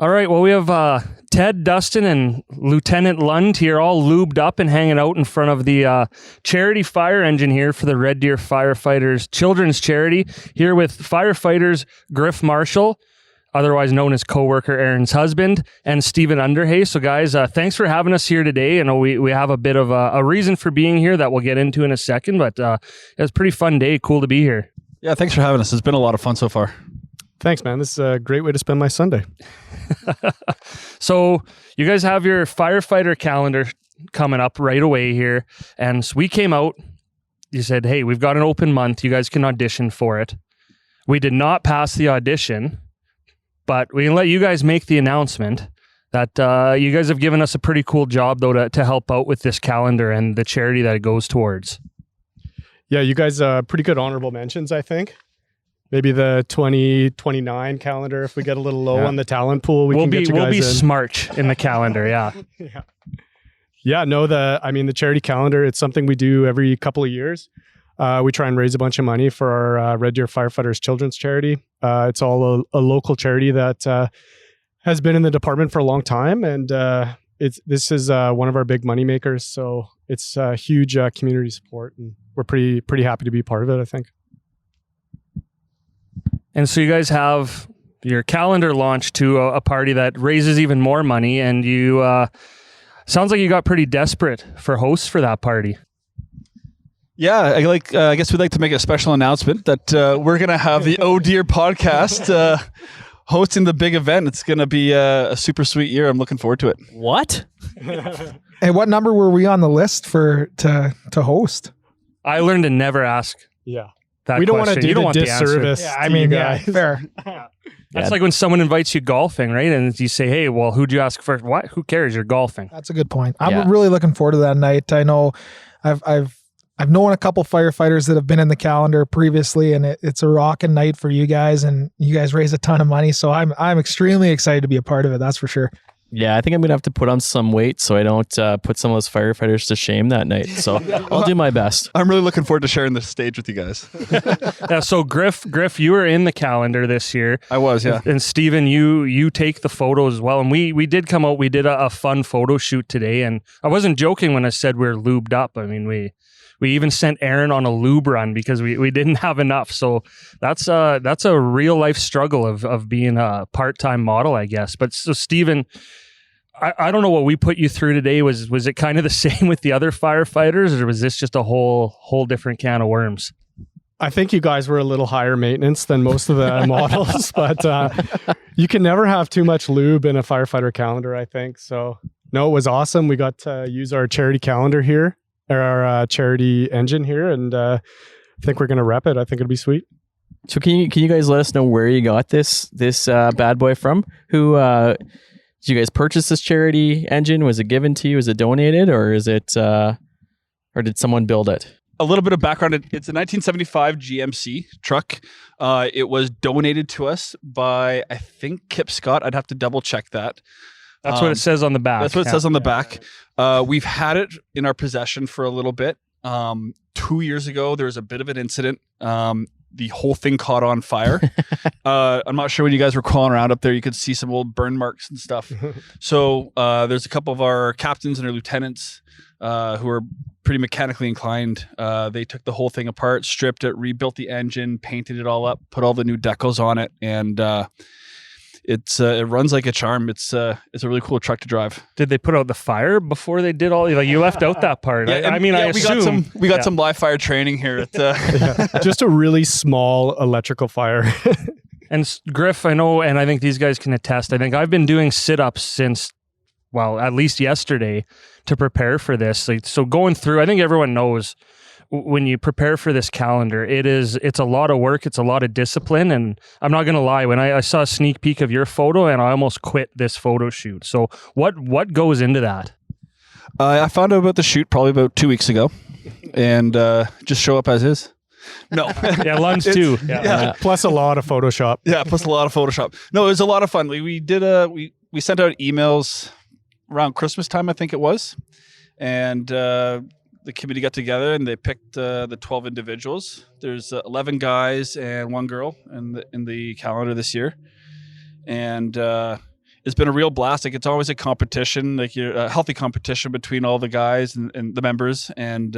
All right, well, we have Ted, Dustin, and Lieutenant Lund here all lubed up and hanging out in front of the charity fire engine here for the Red Deer Firefighters Children's Charity, here with firefighters Griff Marshall, otherwise known as coworker Aaron's husband, and Stephen Underhay. So guys, thanks for having us here today. I know we have a bit of a reason for being here that we'll get into in a second, but it was a pretty fun day. Cool to be here. Yeah, thanks for having us. It's been a lot of fun so far. Thanks, man. This is a great way to spend my Sunday. So you guys have your firefighter calendar coming up right away here. And so we came out, you said, hey, we've got an open month. You guys can audition for it. We did not pass the audition, but we can let you guys make the announcement that you guys have given us a pretty cool job, though, to help out with this calendar and the charity that it goes towards. Yeah, you guys pretty good honorable mentions, I think. Maybe the 2029 calendar, if we get a little low on the talent pool, we'll get you guys be in. smart in the calendar, yeah. The charity calendar, it's something we do every couple of years. We try and raise a bunch of money for our Red Deer Firefighters Children's Charity. It's all a local charity that has been in the department for a long time, and this is one of our big money makers. So it's huge community support, and we're pretty happy to be part of it, I think. And so you guys have your calendar launched to a party that raises even more money, and you sounds like you got pretty desperate for hosts for that party. Yeah, I guess we'd like to make a special announcement that we're going to have the Oh Dear podcast hosting the big event. It's going to be a super sweet year. I'm looking forward to it. What? Hey, what number were we on the list to host? I learned to never ask. Yeah. We don't want to do the disservice. Yeah, I mean, yeah, fair. That's like when someone invites you golfing, right? And you say, hey, well, who'd you ask first? What? Who cares? You're golfing. That's a good point. I'm really looking forward to that night. I know I've known a couple firefighters that have been in the calendar previously, and it's a rocking night for you guys, and you guys raise a ton of money. So I'm extremely excited to be a part of it. That's for sure. Yeah, I think I'm going to have to put on some weight so I don't put some of those firefighters to shame that night. So I'll do my best. I'm really looking forward to sharing the stage with you guys. Yeah, so Griff, you were in the calendar this year. I was, yeah. And Stephen, you take the photos as well. And we did come out, we did a fun photo shoot today. And I wasn't joking when I said we were lubed up. I mean, we even sent Aaron on a lube run because we didn't have enough. So that's a real life struggle of being a part-time model, I guess. But so Stephen, I don't know what we put you through today. Was it kind of the same with the other firefighters, or was this just a whole different can of worms? I think you guys were a little higher maintenance than most of the models, but you can never have too much lube in a firefighter calendar, I think. So no, it was awesome. We got to use our charity calendar here, or our charity engine here, and I think we're going to rep it. I think it'll be sweet. So can you guys let us know where you got this bad boy from? Who did you guys purchase this charity engine? Was it given to you? Was it donated, or is it, or did someone build it? A little bit of background. It's a 1975 GMC truck. It was donated to us by, I think, Kip Scott. I'd have to double check that. That's what it says on the back. That's what it says on the back. We've had it in our possession for a little bit. 2 years ago, there was a bit of an incident. The whole thing caught on fire. I'm not sure when you guys were crawling around up there, you could see some old burn marks and stuff. So there's a couple of our captains and our lieutenants who are pretty mechanically inclined. They took the whole thing apart, stripped it, rebuilt the engine, painted it all up, put all the new decals on it, and it runs like a charm. It's a really cool truck to drive. Did they put out the fire before they did all? Like, you left out that part. Yeah, I assume we got some live fire training here. At, Just a really small electrical fire. And Griff, I know, and I think these guys can attest. I think I've been doing sit-ups since, well, at least yesterday to prepare for this. Like, so going through, I think everyone knows when you prepare for this calendar, it's a lot of work. It's a lot of discipline. And I'm not going to lie, when I saw a sneak peek of your photo, and I almost quit this photo shoot. So what goes into that? I found out about the shoot probably about 2 weeks ago, and just show up as is. No. Yeah, lunch too. Yeah. Plus a lot of Photoshop. Yeah, plus a lot of Photoshop. No, it was a lot of fun. We we sent out emails around Christmas time, I think it was, and the committee got together and they picked the 12 individuals. There's 11 guys and 1 girl in the calendar this year, and it's been a real blast. Like, it's always a competition, like a healthy competition between all the guys and the members. And,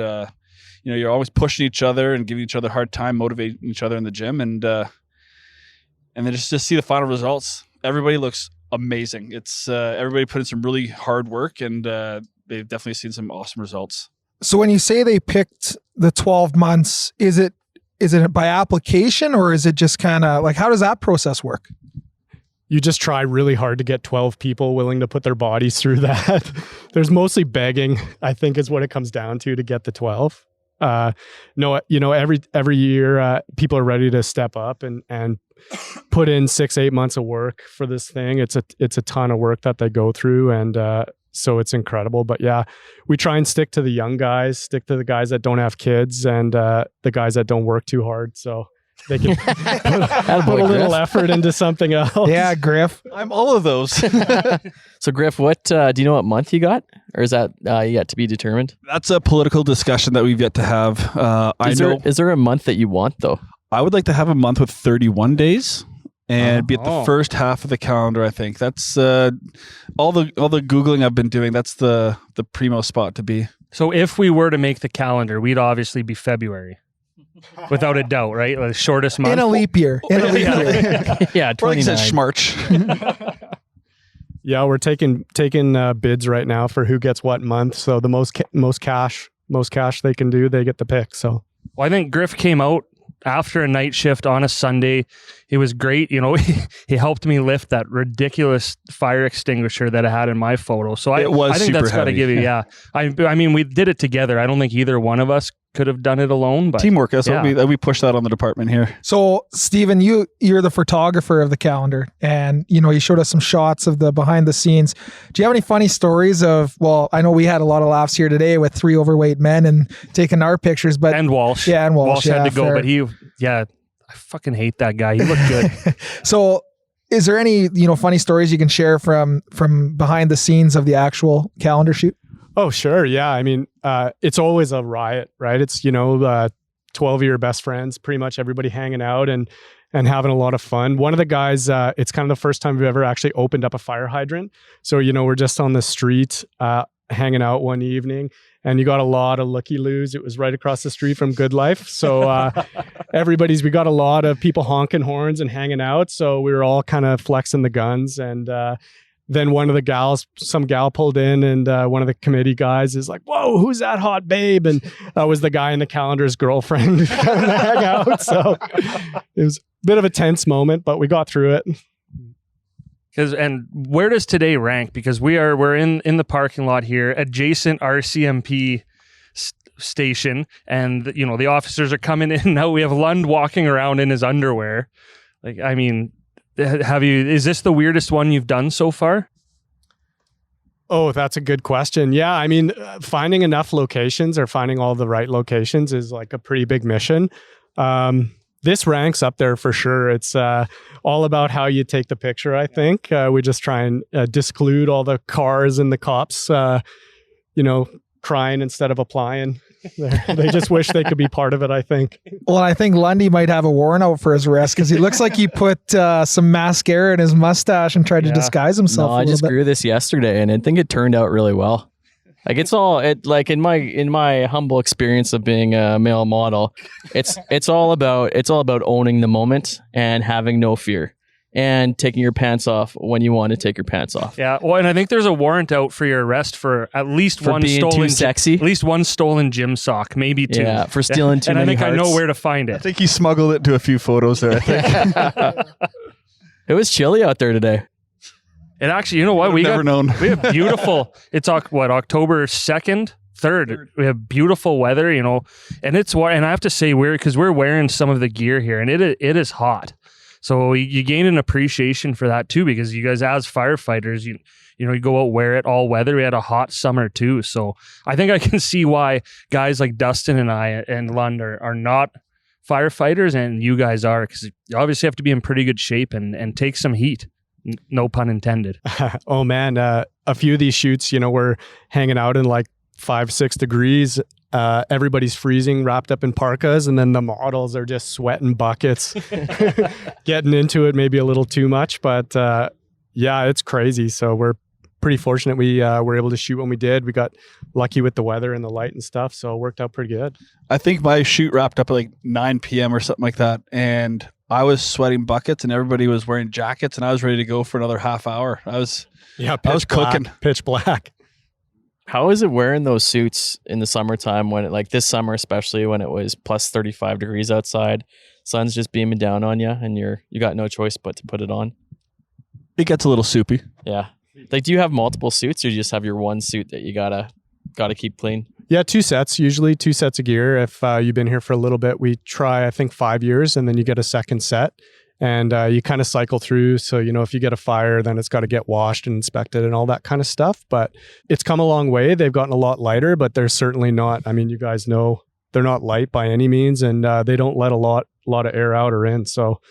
you're always pushing each other and giving each other a hard time, motivating each other in the gym. And then just see the final results. Everybody looks amazing. It's everybody put in some really hard work, and they've definitely seen some awesome results. So when you say they picked the 12 months, is it by application, or is it just kind of like, how does that process work? You just try really hard to get 12 people willing to put their bodies through that. There's mostly begging, I think, is what it comes down to get the 12. Every year people are ready to step up and put in 6-8 months of work for this thing. It's a ton of work that they go through, and so it's incredible. But yeah, we try and stick to the young guys, stick to the guys that don't have kids, and the guys that don't work too hard, so they can put a little effort into something else. Yeah, Griff. I'm all of those. So Griff, what do you know what month you got? Or is that yet to be determined? That's a political discussion that we've yet to have. Is there a month that you want, though? I would like to have a month with 31 days and be at the first half of the calendar. I think that's all the Googling I've been doing. That's the primo spot to be. So if we were to make the calendar, we'd obviously be February. Without a doubt, right? The shortest month. In a leap year. Yeah, 29. Schmarch. Yeah, we're taking bids right now for who gets what month. So the most cash they can do, they get the pick. So, well, I think Griff came out after a night shift on a Sunday. It was great. He helped me lift that ridiculous fire extinguisher that I had in my photo. So I think that's got to give you. Yeah, I mean, we did it together. I don't think either one of us could have done it alone, but teamwork. That's what we push that on the department here. So Stephen, you're the photographer of the calendar, and you showed us some shots of the behind the scenes. Do you have any funny stories of, well, I know we had a lot of laughs here today with 3 overweight men and taking our pictures, but and Walsh. Yeah, and Walsh had to go, fair. But I fucking hate that guy. He looked good. So is there any, funny stories you can share from behind the scenes of the actual calendar shoot? Oh, sure. Yeah. I mean, it's always a riot, right? It's, 12 of your best friends, pretty much everybody hanging out and having a lot of fun. One of the guys, it's kind of the first time we've ever actually opened up a fire hydrant. So, we're just on the street hanging out one evening, and you got a lot of looky-loos. It was right across the street from Good Life. So we got a lot of people honking horns and hanging out. So we were all kind of flexing the guns, and then one of the some gal pulled in, and one of the committee guys is like, "Whoa, who's that hot babe?" And that was the guy in the calendar's girlfriend who kind of hang out. So it was a bit of a tense moment, but we got through it. And where does today rank? Because we're in the parking lot here, adjacent RCMP station, and the officers are coming in now. We have Lund walking around in his underwear. Like, I mean, is this the weirdest one you've done so far? Oh, that's a good question. Yeah, I mean, finding enough locations or finding all the right locations is like a pretty big mission. This ranks up there for sure. It's all about how you take the picture, I think. We just try and disclude all the cars and the cops, crying instead of applying. They just wish they could be part of it, I think. Well, I think Lundy might have a warrant out for his arrest because he looks like he put some mascara in his mustache and tried to disguise himself. No, I just grew this yesterday, and I think it turned out really well. Like in my humble experience of being a male model, it's all about owning the moment and having no fear and taking your pants off when you want to take your pants off. Yeah, well, and I think there's a warrant out for your arrest for at least for one being stolen too sexy. At least one stolen gym sock, maybe 2. Yeah, for stealing too many And I think hearts. I know where to find it. I think he smuggled it to a few photos there, I think. It was chilly out there today. And actually, you know what? We have beautiful. It's October 2nd, 3rd. We have beautiful weather, and and I have to say because we're wearing some of the gear here, and it is hot. So you gain an appreciation for that too, because you guys as firefighters, you go out, wear it all weather. We had a hot summer too. So I think I can see why guys like Dustin and I and Lund are not firefighters, and you guys are, because you obviously have to be in pretty good shape and take some heat. No pun intended. Oh man, a few of these shoots, we're hanging out in like 5-6 degrees. Everybody's freezing, wrapped up in parkas, and then the models are just sweating buckets, getting into it maybe a little too much. But Yeah, it's crazy. So we're pretty fortunate we were able to shoot when we did. We got lucky with the weather and the light and stuff, so it worked out pretty good. I think my shoot wrapped up at like 9 p.m. or something like that, and I was sweating buckets, and everybody was wearing jackets, and I was ready to go for another half hour. I was cooking. Pitch black. How is it wearing those suits in the summertime when like this summer, especially when it was plus 35 degrees outside, sun's just beaming down on you and you got no choice but to put it on? It gets a little soupy. Yeah. Like, do you have multiple suits or do you just have your one suit that you gotta keep clean? Yeah, 2 sets, usually 2 sets of gear. If you've been here for a little bit, we try, I think, 5 years, and then you get a second set. And you kind of cycle through. So, if you get a fire, then it's got to get washed and inspected and all that kind of stuff. But it's come a long way. They've gotten a lot lighter, but they're certainly not, you guys know, they're not light by any means, and they don't let a lot of air out or in. So,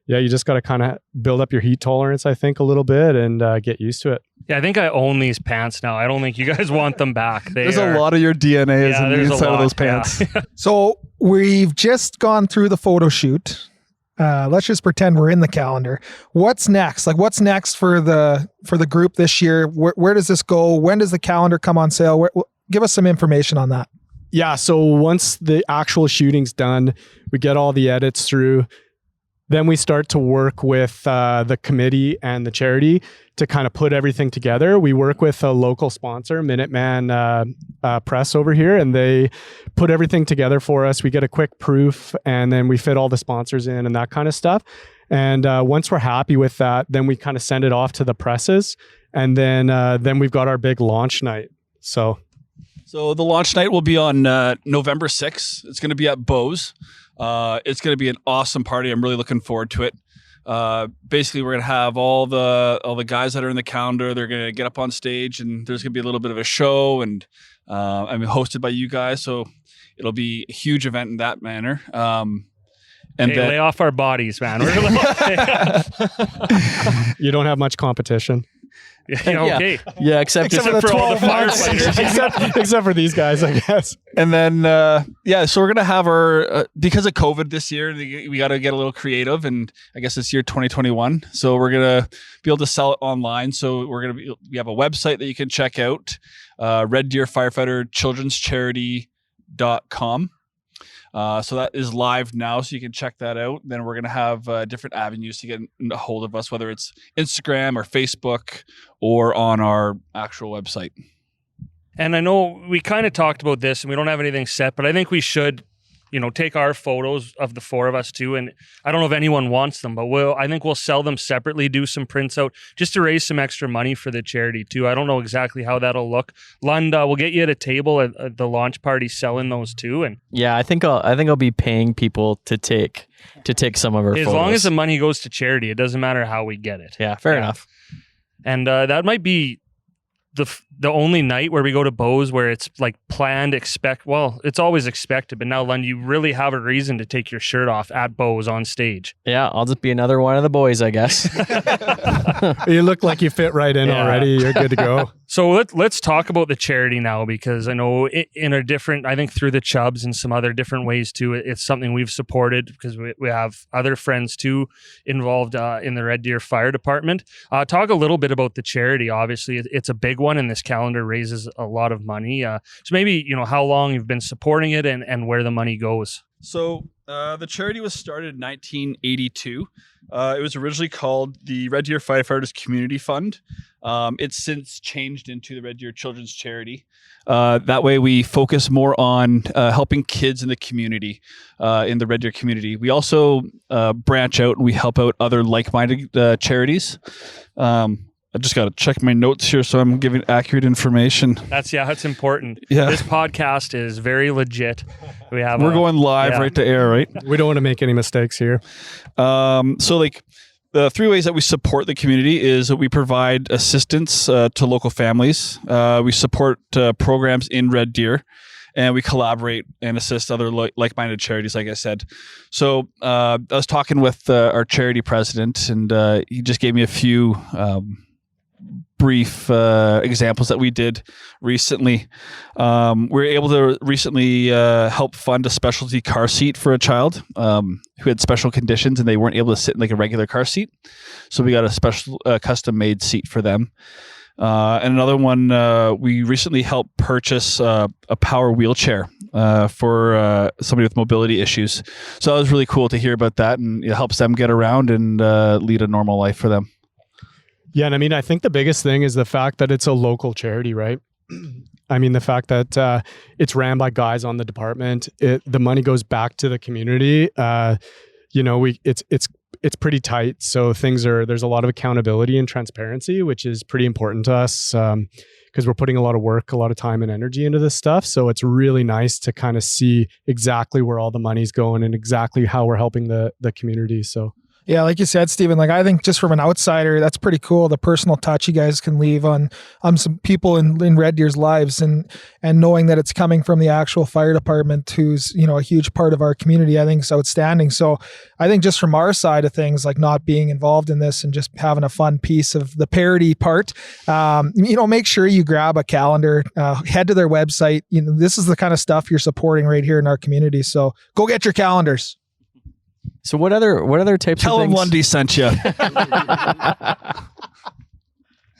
yeah, you just got to kind of build up your heat tolerance, I think, a little bit and get used to it. Yeah, I think I own these pants now. I don't think you guys want them back. There's a lot of your DNA is in the inside of those pants. Yeah. So we've just gone through the photo shoot. Let's just pretend we're in the calendar. What's next? Like, what's next for the group this year? Where does this go? When does the calendar come on sale? Give us some information on that. Yeah, so once the actual shooting's done, we get all the edits through. Then we start to work with the committee and the charity to kind of put everything together. We work with a local sponsor, Minuteman Press over here, and they put everything together for us. We get a quick proof, and then we fit all the sponsors in and that kind of stuff. And once we're happy with that, then we kind of send it off to the presses, and then we've got our big launch night. So the launch night will be on November 6th. It's going to be at Bose. It's going to be an awesome party. I'm really looking forward to it. Basically, we're going to have all the guys that are in the calendar. They're going to get up on stage, and there's going to be a little bit of a show, and hosted by you guys. So it'll be a huge event in that manner. And lay off our bodies, man. You don't have much competition. Okay. Yeah, except for all the firefighters. except for these guys, I guess. And then, so we're going to have our, because of COVID this year, we got to get a little creative, and I guess this year, 2021. So we're going to be able to sell it online. So we have a website that you can check out, Red Deer Firefighter Children's Charity.com. So that is live now, so you can check that out. Then we're going to have different avenues to get a hold of us, whether it's Instagram or Facebook or on our actual website. And I know we kind of talked about this and we don't have anything set, but I think we should, take our photos of the 4 of us too. And I don't know if anyone wants them, but I think we'll sell them separately, do some prints out just to raise some extra money for the charity too. I don't know exactly how that'll look. Lund, we'll get you at a table at the launch party selling those too. And yeah, I think I'll be paying people to take some of our photos. As long as the money goes to charity, it doesn't matter how we get it. Yeah, fair enough. And that might be the only night where we go to Bose where it's like planned, it's always expected, but now, Lund, you really have a reason to take your shirt off at Bose on stage. Yeah, I'll just be another one of the boys, I guess. You look like you fit right in already. You're good to go. So let's talk about the charity now, because I know I think through the Chubs and some other different ways too, it's something we've supported because we have other friends too involved in the Red Deer Fire Department. Talk a little bit about the charity. Obviously, it's a big one, and this calendar raises a lot of money. So maybe, how long you've been supporting it and where the money goes. So the charity was started in 1982. It was originally called the Red Deer Firefighters Community Fund. It's since changed into the Red Deer Children's Charity. That way we focus more on helping kids in the community, in the Red Deer community. We also branch out and we help out other like-minded charities. I just got to check my notes here so I'm giving accurate information. That's important. Yeah. This podcast is very legit. We're going live right to air, right? We don't want to make any mistakes here. The 3 ways that we support the community is that we provide assistance to local families. We support programs in Red Deer, and we collaborate and assist other like-minded charities, like I said. So I was talking with our charity president, and he just gave me a few brief examples that we did recently. We were able to recently help fund a specialty car seat for a child who had special conditions and they weren't able to sit in like a regular car seat. So we got a special custom made seat for them. And another one, we recently helped purchase a power wheelchair for somebody with mobility issues. So that was really cool to hear about that, and it helps them get around and lead a normal life for them. Yeah, and I mean, I think the biggest thing is the fact that it's a local charity, right? I mean, the fact that it's ran by guys on the department, the money goes back to the community. It's pretty tight. So there's a lot of accountability and transparency, which is pretty important to us because we're putting a lot of work, a lot of time and energy into this stuff. So it's really nice to kind of see exactly where all the money's going and exactly how we're helping the community. So Yeah, like you said, Stephen, like I think just from an outsider, that's pretty cool. The personal touch you guys can leave on some people in Red Deer's lives, and knowing that it's coming from the actual fire department, who's, you know, a huge part of our community, I think is outstanding. So I think just from our side of things, like not being involved in this and just having a fun piece of the parody part, make sure you grab a calendar, head to their website. You know, this is the kind of stuff you're supporting right here in our community. So go get your calendars. So what other types Tell of them things? Lundy sent you.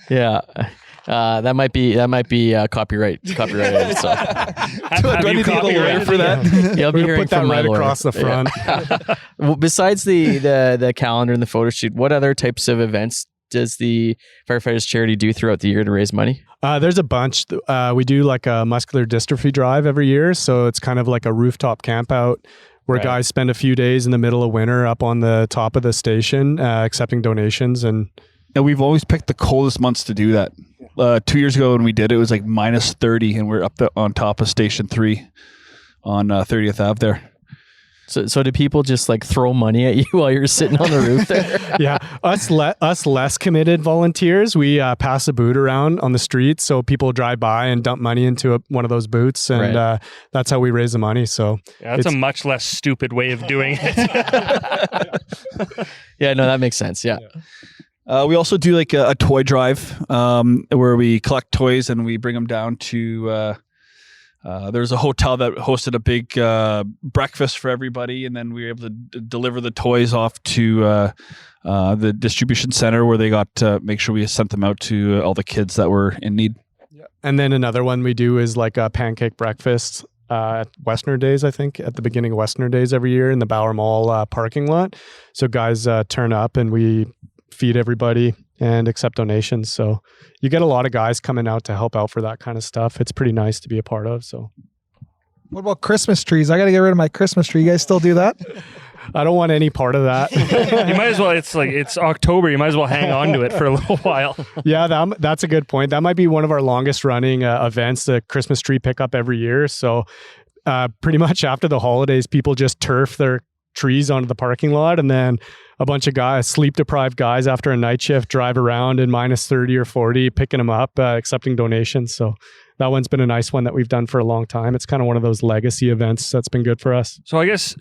Yeah. That might be copyrighted. So Do I need to get a lawyer for that? you'll be We're gonna hearing put that from my right lawyer. across the front. Yeah. Well, besides the calendar and the photo shoot, what other types of events does the Firefighters charity do throughout the year to raise money? There's a bunch. We do like a muscular dystrophy drive every year. So it's kind of like a rooftop camp out where Right. guys spend a few days in the middle of winter up on the top of the station, accepting donations. And We've always picked the coldest months to do that. 2 years ago when we did it, was like minus 30, and we're up on top of Station 3 on 30th Ave there. So do people just like throw money at you while you're sitting on the roof there? yeah, us less committed volunteers, we pass a boot around on the street. So people drive by and dump money into one of those boots. And Right. that's how we raise the money. So Yeah, that's a much less stupid way of doing it. Yeah, no, that makes sense. Yeah. We also do like a toy drive where we collect toys and we bring them down to there's a hotel that hosted a big breakfast for everybody, and then we were able to deliver the toys off to the distribution center where they got to make sure we sent them out to all the kids that were in need. And then another one we do is like a pancake breakfast at Westerner Days, I think, at the beginning of Westerner Days every year in the Bower Mall parking lot. So guys turn up and we feed everybody and accept donations. So you get a lot of guys coming out to help out for that kind of stuff. It's pretty nice to be a part of. So What about Christmas trees? I got to get rid of my Christmas tree. You guys still do that? I don't want any part of that. You might as well. It's October. You might as well hang on to it for a little while. Yeah, that's a good point. That might be one of our longest running events, the Christmas tree pickup every year. So pretty much after the holidays, people just turf their trees onto the parking lot, and then a bunch of guys, sleep deprived guys after a night shift, drive around in minus 30 or 40, picking them up, accepting donations. So that one's been a nice one that we've done for a long time. It's kind of one of those legacy events that's been good for us. So I guess,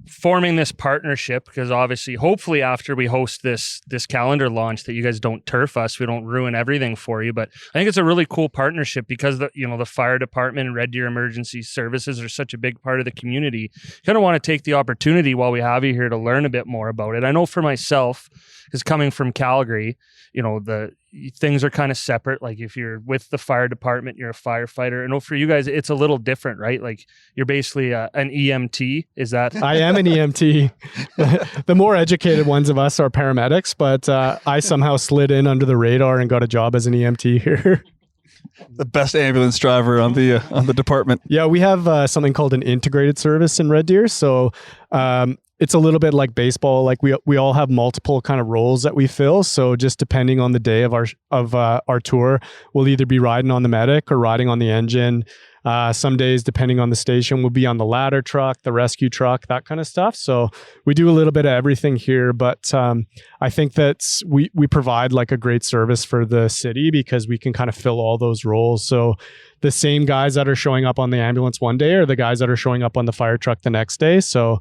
forming this partnership, because obviously, hopefully after we host this calendar launch, that you guys don't turf us, we don't ruin everything for you. But I think it's a really cool partnership because the fire department and Red Deer Emergency Services are such a big part of the community. Kind of want to take the opportunity while we have you here to learn a bit more about it. I know for myself, because coming from Calgary, the things are kind of separate. Like if you're with the fire department, you're a firefighter. I know for you guys, it's a little different, right? Like you're basically an EMT. Is that? I am an EMT. The more educated ones of us are paramedics, but I somehow slid in under the radar and got a job as an EMT here. The best ambulance driver on the department. Yeah, we have something called an integrated service in Red Deer. So it's a little bit like baseball. Like we all have multiple kind of roles that we fill. So just depending on the day of our tour, we'll either be riding on the medic or riding on the engine. Some days, depending on the station, we'll be on the ladder truck, the rescue truck, that kind of stuff. So we do a little bit of everything here, but I think that we provide like a great service for the city because we can kind of fill all those roles. So the same guys that are showing up on the ambulance one day are the guys that are showing up on the fire truck the next day. So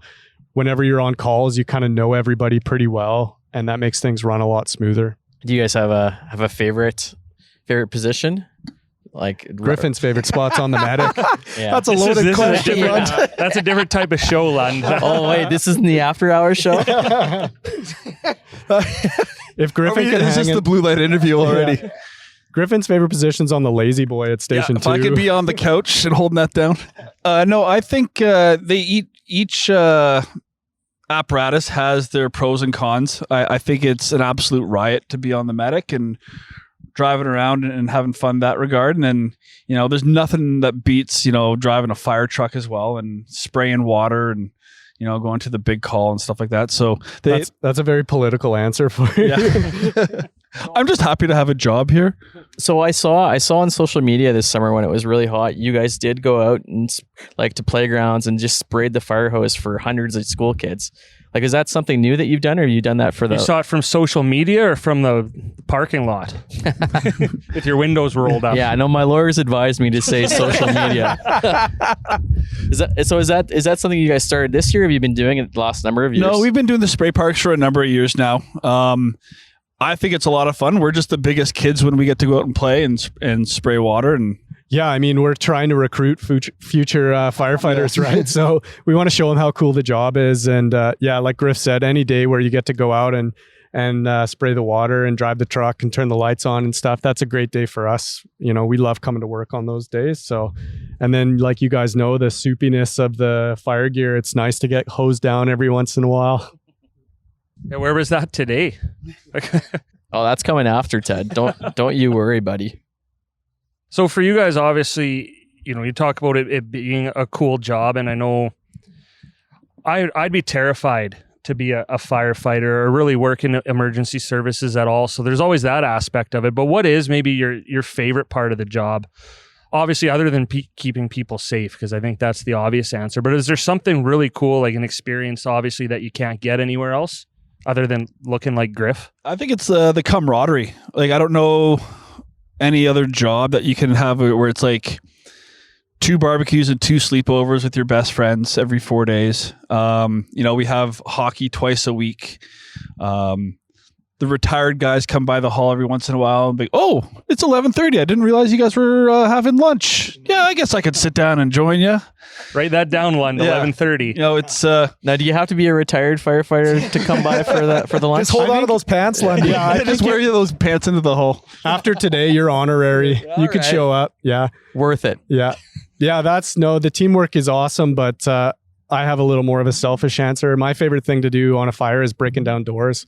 whenever you're on calls, you kind of know everybody pretty well, and that makes things run a lot smoother. Do you guys have a favorite favorite position? Like Griffin's favorite spot's on the medic. Yeah. That's a This is loaded question. different- that's a different type of show, Lund. Oh wait, this isn't the after hours show. If Griffin can it's hang just in, the blue light interview already. Griffin's favorite position's on the lazy boy at station If I 2. could be on the couch and holding that down. No, I think each apparatus has their pros and cons. I think it's an absolute riot to be on the medic and driving around and having fun in that regard. And then, there's nothing that beats, driving a fire truck as well and spraying water and, going to the big call and stuff like that. So that's a very political answer for you. yeah. I'm just happy to have a job here. So I saw on social media this summer when it was really hot, you guys did go out and like to playgrounds and just sprayed the fire hose for hundreds of school kids. Like, is that something new that you've done, or have you done that for You saw it from social media or from the parking lot with your windows rolled up? Yeah, I know my lawyers advised me to say social media. Is that something you guys started this year? Have you been doing it the last number of years? No, we've been doing the spray parks for a number of years now. I think it's a lot of fun. We're just the biggest kids when we get to go out and play and spray water. And Yeah, I mean, we're trying to recruit future firefighters, right? So we want to show them how cool the job is. And like Griff said, any day where you get to go out and spray the water and drive the truck and turn the lights on and stuff, that's a great day for us. We love coming to work on those days. So, and then like you guys know, the soupiness of the fire gear, it's nice to get hosed down every once in a while. Yeah, where was that today? Oh, that's coming after, Ted. Don't you worry, buddy. So for you guys, obviously, you talk about it being a cool job, and I know I'd be terrified to be a firefighter or really work in emergency services at all. So there's always that aspect of it. But what is maybe your favorite part of the job? Obviously, other than keeping people safe, because I think that's the obvious answer. But is there something really cool, like an experience, obviously, that you can't get anywhere else other than looking like Griff? I think it's the camaraderie. Like, I don't know any other job that you can have where it's like 2 barbecues and 2 sleepovers with your best friends every 4 days. We have hockey twice a week. The retired guys come by the hall every once in a while and be, oh, it's 11:30. I didn't realize you guys were having lunch. Yeah, I guess I could sit down and join you. Write that down, Lund. 11:30. It's Now, do you have to be a retired firefighter to come by for the lunch? Just hold on to those pants, Lundy. Yeah, I just think wear those pants into the hole. after today, you're honorary. You could right. show up. Yeah. Worth it. Yeah. Yeah, the teamwork is awesome, but I have a little more of a selfish answer. My favorite thing to do on a fire is breaking down doors.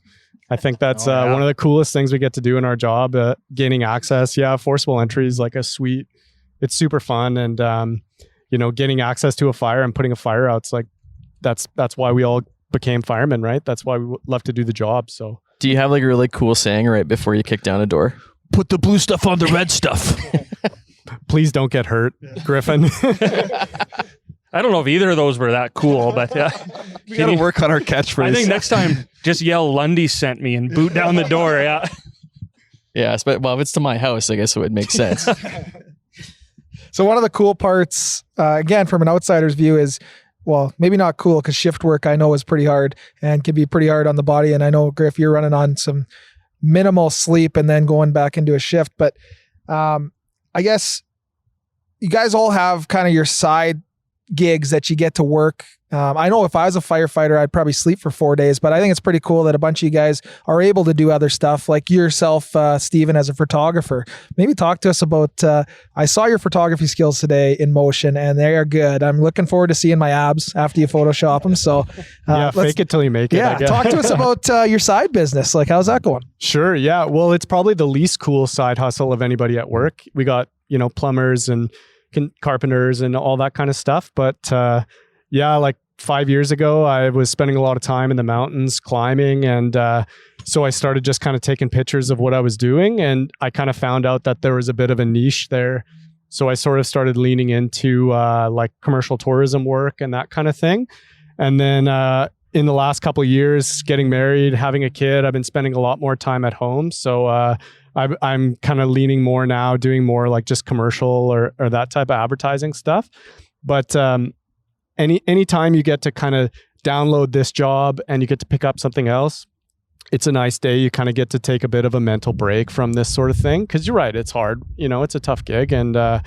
I think that's one of the coolest things we get to do in our job, gaining access. Yeah, forcible entry is like it's super fun. And, getting access to a fire and putting a fire out, it's like, that's why we all became firemen, right? That's why we love to do the job. So Do you have like a really cool saying right before you kick down a door? Put the blue stuff on the red stuff. please don't get hurt, Griffin. I don't know if either of those were that cool, but We got to work on our catchphrase. I think next time just yell Lundy sent me and boot down the door. Yeah. Yeah, but if it's to my house, I guess it would make sense. So one of the cool parts, again, from an outsider's view is, well, maybe not cool because shift work I know is pretty hard and can be pretty hard on the body. And I know, Griff, you're running on some minimal sleep and then going back into a shift. But I guess you guys all have kind of your side gigs that you get to work. I know if I was a firefighter, I'd probably sleep for 4 days, but I think it's pretty cool that a bunch of you guys are able to do other stuff like yourself, Stephen, as a photographer. Maybe talk to us about, I saw your photography skills today in motion and they are good. I'm looking forward to seeing my abs after you Photoshop them. So fake it till you make it. Yeah, I guess. talk to us about your side business. Like, how's that going? Sure. Yeah. Well, it's probably the least cool side hustle of anybody at work. We got, plumbers and carpenters and all that kind of stuff. But like 5 years ago, I was spending a lot of time in the mountains climbing. And so I started just kind of taking pictures of what I was doing. And I kind of found out that there was a bit of a niche there. So I sort of started leaning into like commercial tourism work and that kind of thing. And then in the last couple of years, getting married, having a kid, I've been spending a lot more time at home. So I'm kind of leaning more now, doing more like just commercial or that type of advertising stuff. But any time you get to kind of download this job and you get to pick up something else, it's a nice day. You kind of get to take a bit of a mental break from this sort of thing. Cause you're right. It's hard, it's a tough gig. And,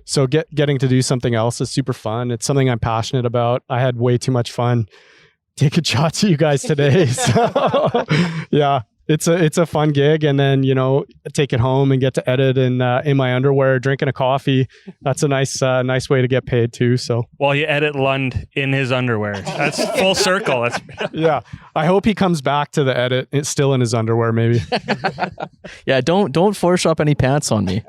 so getting to do something else is super fun. It's something I'm passionate about. I had way too much fun taking shots at you guys today. So yeah, it's a fun gig. And then, take it home and get to edit in my underwear, drinking a coffee. That's a nice way to get paid too. So while you edit Lund in his underwear, that's full circle. Yeah. I hope he comes back to the edit. It's still in his underwear, maybe. Yeah. Don't Photoshop any pants on me.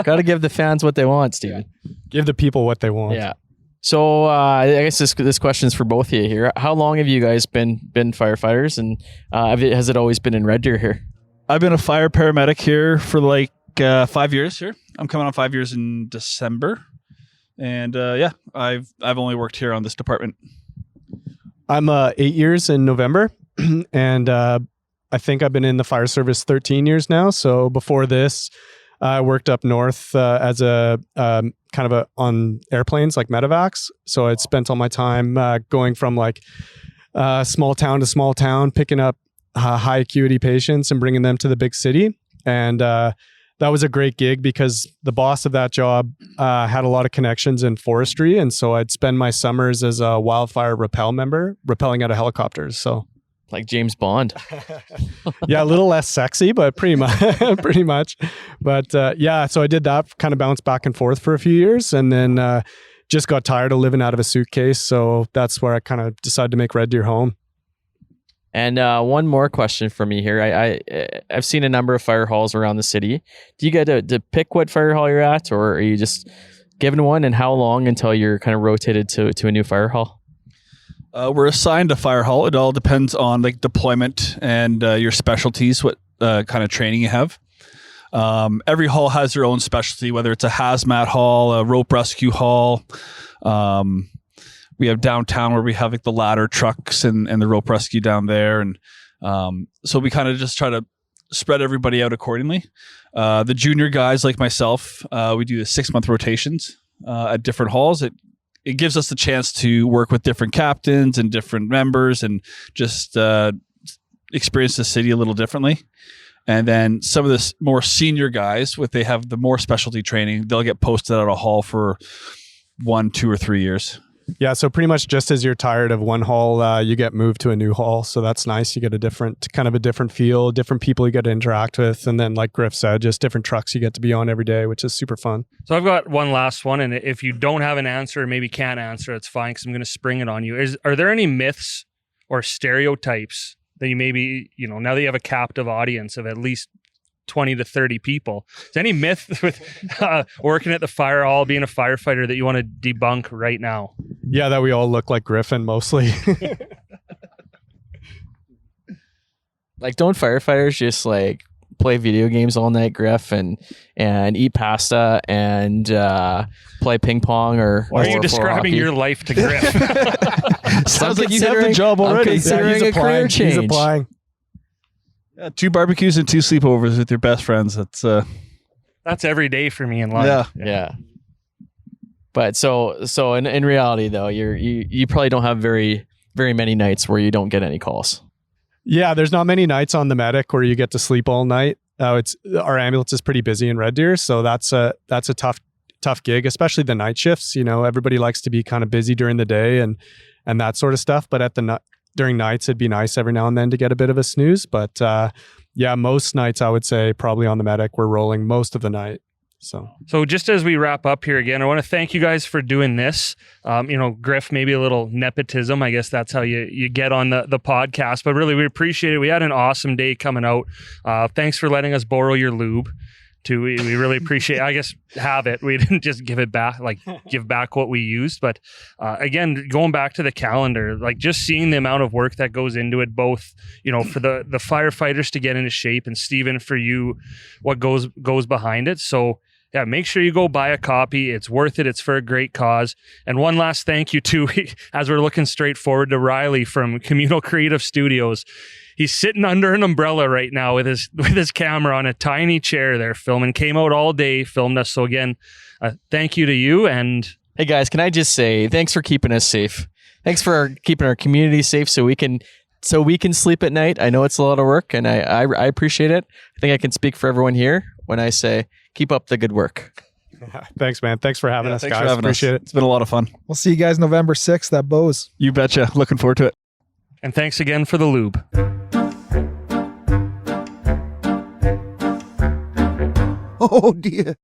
Got to give the fans what they want, Stephen. Give the people what they want. Yeah. So I guess this question is for both of you here. How long have you guys been firefighters, and has it always been in Red Deer here? I've been a fire paramedic here for 5 years here. I'm coming on 5 years in December. And I've only worked here on this department. I'm 8 years in November. And I think I've been in the fire service 13 years now. So before this, I worked up north as a on airplanes like medevacs. So I'd spent all my time going from small town to small town, picking up high acuity patients and bringing them to the big city. And that was a great gig because the boss of that job had a lot of connections in forestry. And so I'd spend my summers as a wildfire rappel member, rappelling out of helicopters. So like James Bond. Yeah, a little less sexy, but pretty much. But so I did that, kind of bounced back and forth for a few years, and then just got tired of living out of a suitcase. So that's where I kind of decided to make Red Deer home. And one more question for me here. I've seen a number of fire halls around the city. Do you get to pick what fire hall you're at, or are you just given one? And how long until you're kind of rotated to a new fire hall? We're assigned a fire hall. It all depends on deployment and your specialties, what kind of training you have. Every hall has their own specialty, whether it's a hazmat hall, a rope rescue hall. We have downtown where we have the ladder trucks and the rope rescue down there. And so we kind of just try to spread everybody out accordingly. The junior guys like myself, we do the 6-month rotations at different halls. It gives us the chance to work with different captains and different members and just experience the city a little differently. And then some of the more senior guys, they have the more specialty training, they'll get posted at a hall for 1, 2, or 3 years. Yeah, so pretty much just as you're tired of one hall, you get moved to a new hall. So that's nice. You get a different feel, different people you get to interact with. And then like Griff said, just different trucks you get to be on every day, which is super fun. So I've got one last one. And if you don't have an answer, or maybe can't answer, it's fine because I'm going to spring it on you. Are there any myths or stereotypes that you maybe, now that you have a captive audience of at least 20 to 30 people, is any myth with working at the fire hall, being a firefighter, that you want to debunk right now? Yeah, that we all look like Griffin mostly. Don't firefighters just play video games all night, Griff, and eat pasta and play ping pong or Why are you describing your life to Griff? Sounds like you have the job already. I'm considering a career change. He's applying. Yeah, 2 barbecues and 2 sleepovers with your best friends. That's every day for me in life. Yeah. But so in reality though, you probably don't have very many nights where you don't get any calls. Yeah, there's not many nights on the medic where you get to sleep all night. Our ambulance is pretty busy in Red Deer, so that's a tough gig, especially the night shifts. Everybody likes to be kind of busy during the day and that sort of stuff. But during nights, it'd be nice every now and then to get a bit of a snooze. But most nights I would say probably on the medic, we're rolling most of the night. So just as we wrap up here again, I want to thank you guys for doing this. Griff, maybe a little nepotism. I guess that's how you get on the podcast. But really, we appreciate it. We had an awesome day coming out. Thanks for letting us borrow your lube. We really appreciate, I guess, have it. We didn't just give it back, give back what we used. But again, going back to the calendar, just seeing the amount of work that goes into it, both, for the firefighters to get into shape, and Stephen, for you, what goes behind it. So yeah, make sure you go buy a copy. It's worth it. It's for a great cause. And one last thank you to, as we're looking straight forward, to Riley from Communal Creative Studios. He's sitting under an umbrella right now with his camera on a tiny chair there filming. Came out all day, filmed us. So again, thank you to you. And hey guys, can I just say thanks for keeping us safe. Thanks for keeping our community safe so we can so we can sleep at night. I know it's a lot of work, and I appreciate it. I think I can speak for everyone here when I say keep up the good work. Thanks, man. Thanks for having us, thanks guys. for having Appreciate us. it. It's been a lot of fun. We'll see you guys November 6th at Bose. You betcha. Looking forward to it. And thanks again for the lube. Oh dear.